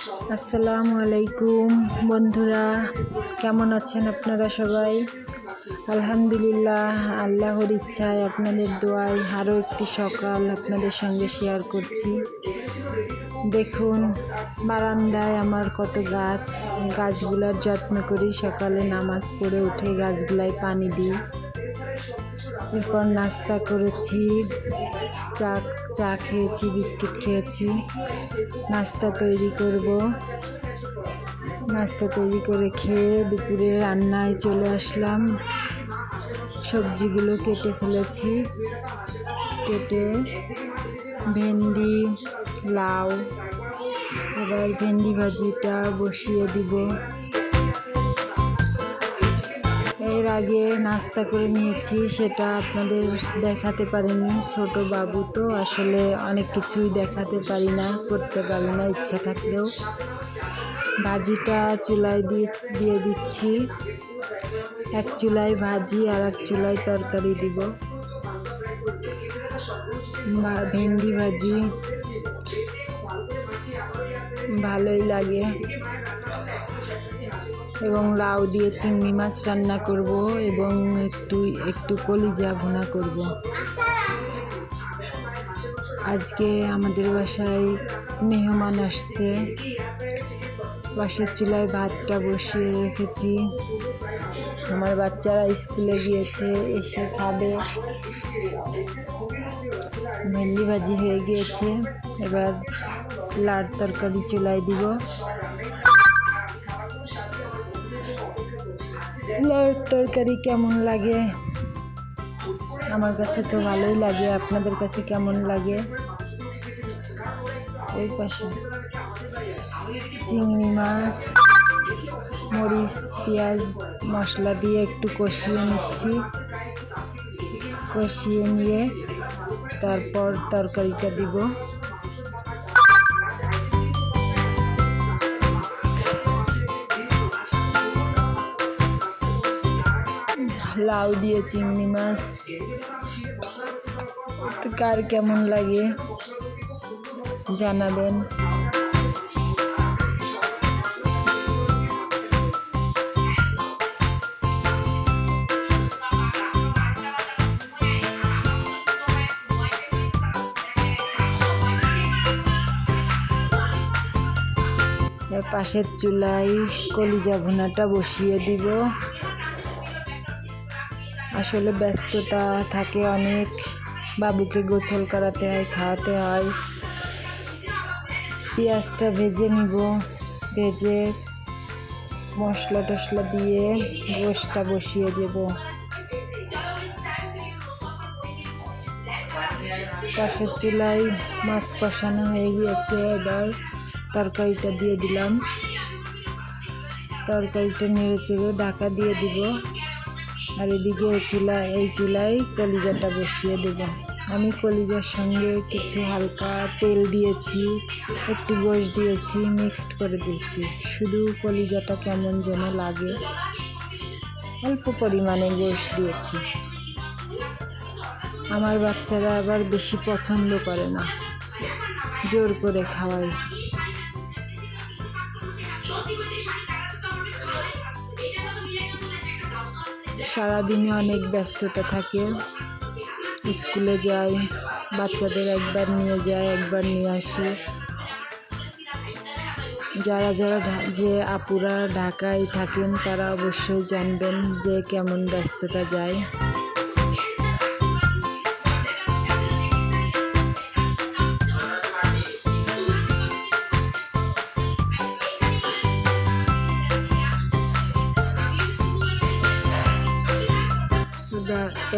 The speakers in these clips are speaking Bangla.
আসসালামু আলাইকুম বন্ধুরা, কেমন আছেন আপনারা সবাই? আলহামদুলিল্লাহ, আল্লাহর ইচ্ছায় আপনাদের দোয়ায় আরও একটি সকাল আপনাদের সঙ্গে শেয়ার করছি। দেখুন বারান্দায় আমার কত গাছগুলোর যত্ন করি। সকালে নামাজ পড়ে উঠে গাছগুলায় পানি দিই। এরপর নাস্তা করেছি, চা খেয়েছি, বিস্কিট খেয়েছি। নাস্তা তৈরি করব। নাস্তা তৈরি করে খেয়ে দুপুরে রান্নায় চলে আসলাম। সবজিগুলো কেটে ফেলেছি, কেটে ভেন্ডি, লাউ, এবার ভেন্ডি ভাজিটা বসিয়ে দিব। এর আগে নাস্তা করে নিয়েছি, সেটা আপনাদের দেখাতে পারিনি। ছোট বাবু তো আসলে অনেক কিছুই দেখাতে পারি না, করতে পারি না ইচ্ছা থাকলেও। ভাজিটা চুলায় দিয়ে দিচ্ছি। এক চুলায় ভাজি আর এক চুলায় তরকারি দিব। ভেন্ডি ভাজি ভালোই লাগে, এবং লাউ দিয়ে চিংড়ি মাছ রান্না করব, এবং একটু কলিজা ভুনা করব। আজকে আমাদের বাসায় মেহমান আসছে। পাশের চুলায় ভাতটা বসিয়ে রেখেছি। আমার বাচ্চারা স্কুলে গিয়েছে, এসে খাবে। ভেন্ডি ভাজি হয়ে গিয়েছে, এবার লাউ তরকারি চুলায় দিব। লাউ তরকারি কেমন লাগে? আমার কাছে তো ভালোই লাগে, আপনাদের কাছে কেমন লাগে? ওই পাশে চিংড়ি মাছ, মরিচ, পেঁয়াজ, মশলা দিয়ে একটু কষিয়ে নিচ্ছি। কষিয়ে নিয়ে তারপর তরকারিটা দিব। লাউ দিয়ে চিংড়ি মাছ কার কেমন লাগে জানাবেন। পাশের চুলায় কলিজা ভুনাটা বসিয়ে দিব। আসলে ব্যস্ততা থাকে অনেক, বাবুকে গোসল করাতে হয়, খাওয়াতে হয়। পেঁয়াজটা ভেজে নিব, ভেজে মশলা টশলা দিয়ে গোশটা বসিয়ে দেব। পাশের চুলায় মাছ কষানো হয়ে গিয়েছে, এবার তরকারিটা দিয়ে দিলাম। তরকারিটা নেড়ে চেড়ে ঢাকা দিয়ে দিব। আর এদিকে এই চুলায় কলিজাটা বসিয়ে দেব। আমি কলিজার সঙ্গে কিছু হালকা তেল দিয়েছি, একটু গোশ দিয়েছি, মিক্সড করে দিয়েছি। শুধু কলিজাটা কেমন যেন লাগে, অল্প পরিমাণে গোশ দিয়েছি। আমার বাচ্চারা আবার বেশি পছন্দ করে না, জোর করে খাওয়াই। সারাদিনে অনেক ব্যস্ততা থাকে, স্কুলে যাই, বাচ্চাদের একবার নিয়ে যাই, একবার নিয়ে আসি। যারা যে আপুরা ঢাকায় থাকেন তারা অবশ্যই জানবেন যে কেমন ব্যস্ততা যায়।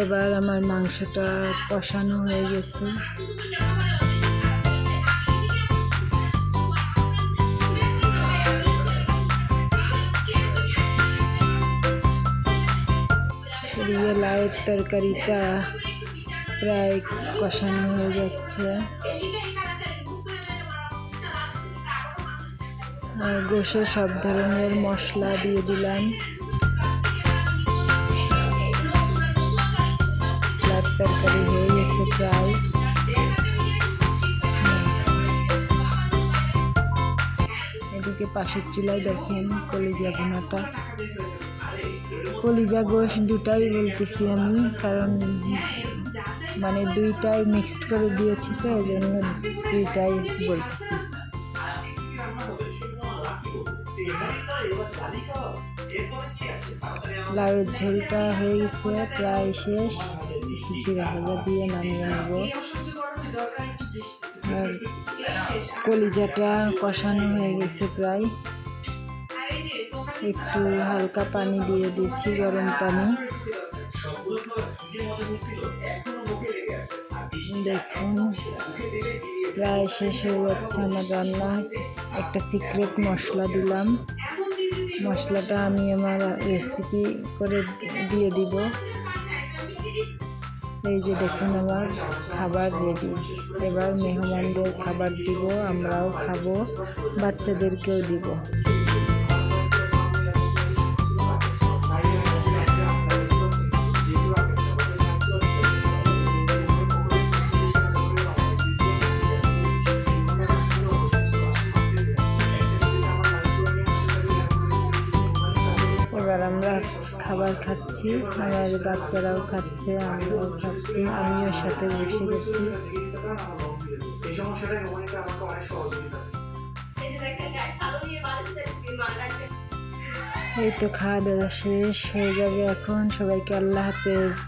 এবার আমার মাংসটা কষানো হয়ে গেছে। লাউয়ের তরকারিটা প্রায় কষানো হয়ে যাচ্ছে, আর গোশে সব ধরনের মশলা দিয়ে দিলাম। তরকারি হয়ে গেছে প্রায়। এদিকে পাশের চুলায় দেখেন কলিজা ভুনাটা, কলিজা গোশ দুটাই বলতেছি আমি, কারণ মানে দুইটাই মিক্সড করে দিয়েছি তো এই জন্য দুইটাই বলতেছি। লাউয়ের ঝোলটা হয়ে গেছে, প্রায় শেষ, জিরা ভাজা দিয়ে নামিয়ে নেব। আর কলিজাটা কষানো হয়ে গেছে প্রায়, একটু হালকা পানি দিয়ে দিচ্ছি, গরম পানি। দেখুন প্রায় শেষ হয়ে যাচ্ছে আমার রান্না। একটা সিক্রেট মশলা দিলাম, মশলাটা আমি আমার রেসিপি করে দিয়ে দিব। এই যে দেখুন আমার খাবার রেডি। এবার মেহমানদের খাবার দিব, আমরাও খাবো, বাচ্চাদেরকেও দিব। এবার আমরা খাবার খাচ্ছি, আমার বাচ্চারাও খাচ্ছে, আমরাও খাচ্ছি, আমিও সাথে বসে গেছি। এই তো খাওয়া দাওয়া শেষ হয়ে যাবে এখন। সবাইকে আল্লাহ হাফেজ।